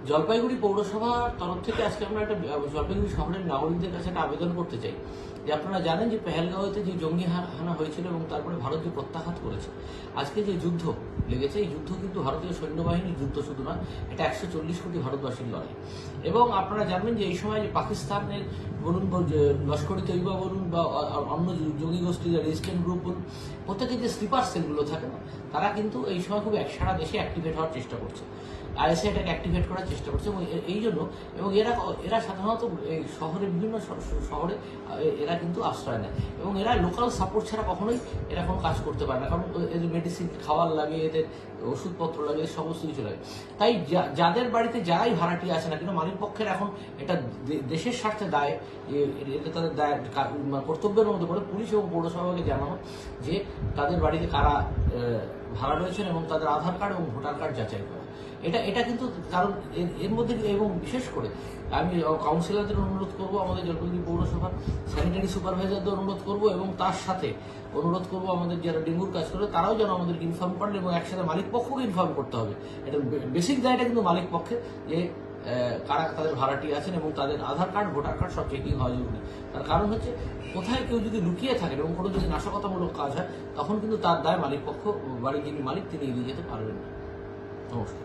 জলপাইগুড়ি পৌরসভার তরফ থেকে আজকে আমরা একটা জলপাইগুড়ি শহরের নাগরিকদের কাছে একটা আবেদন করতে চাই যে আপনারা জানেন যে পেহেলগাঁওতে যে জঙ্গি হানা হয়েছিল এবং তারপরে ভারত যে প্রত্যাঘাত করেছে, আজকে যে যুদ্ধ লেগেছে এই যুদ্ধ কিন্তু ভারতীয় সৈন্যবাহিনীর যুদ্ধ শুধু নয়, এটা 140 কোটি ভারতবাসীর লড়াই। এবং আপনারা জানবেন যে এই সময় যে পাকিস্তানের বলুন, লস্কর ই তৈবা বলুন বা অন্য জঙ্গি গোষ্ঠী রেজিস্ট্যান্ট গ্রুপ বলুন, প্রত্যেকে যে স্লিপার সেলগুলো থাকে না, তারা কিন্তু এই সময় খুব সারা দেশে অ্যাক্টিভেট হওয়ার চেষ্টা করছে, আইএসআই এটাকে অ্যাক্টিভেট করার চেষ্টা করছে। এবং এই জন্য এবং এরা সাধারণত এই শহরে বিভিন্ন শহরে এরা কিন্তু আশ্রয় নেয় এবং এরা লোকাল সাপোর্ট ছাড়া কখনোই এরা কোনো কাজ করতে পারে না, কারণ এদের মেডিসিন খাওয়ার লাগে, এদের ওষুধপত্র লাগে, সমস্ত কিছু লাগে। তাই যাদের বাড়িতে যারাই ভাড়াটি আছে না কিন্তু মালিক পক্ষের এখন এটা দেশের স্বার্থে দায়, এটা তাদের দায় কর্তব্যের মধ্যে পড়ে পুলিশ এবং পৌরসভাকে জানানো যে তাদের বাড়িতে কারা ভাড়া রয়েছেন এবং তাদের আধার কার্ড এবং ভোটার কার্ড যাচাই করা। এটা কিন্তু কারণ এর মধ্যে এবং বিশেষ করে আমি কাউন্সিলরদের অনুরোধ করব, আমাদের জলপাইগুড়ি পৌরসভার স্যানিটারি সুপারভাইজারদের অনুরোধ করব এবং তার সাথে অনুরোধ করব আমাদের যারা ডেঙ্গুর কাজ করে তারাও যেন আমাদেরকে ইনফর্ম করেন এবং একসাথে মালিক পক্ষকে ইনফর্ম করতে হবে। এটা বেসিক দায়টা কিন্তু মালিক পক্ষে যে কারা তাদের ভাড়াটি আছেন এবং তাদের আধার কার্ড ভোটার কার্ড সব চেকিং হওয়া জরুরি। তার কারণ হচ্ছে কোথায় কেউ যদি লুকিয়ে থাকেন এবং কোনো যদি নাশকতামূলক কাজ হয় তখন কিন্তু তার দায় মালিক পক্ষ, বাড়ির যিনি মালিক তিনি এগিয়ে যেতে পারবেন না। নমস্কার।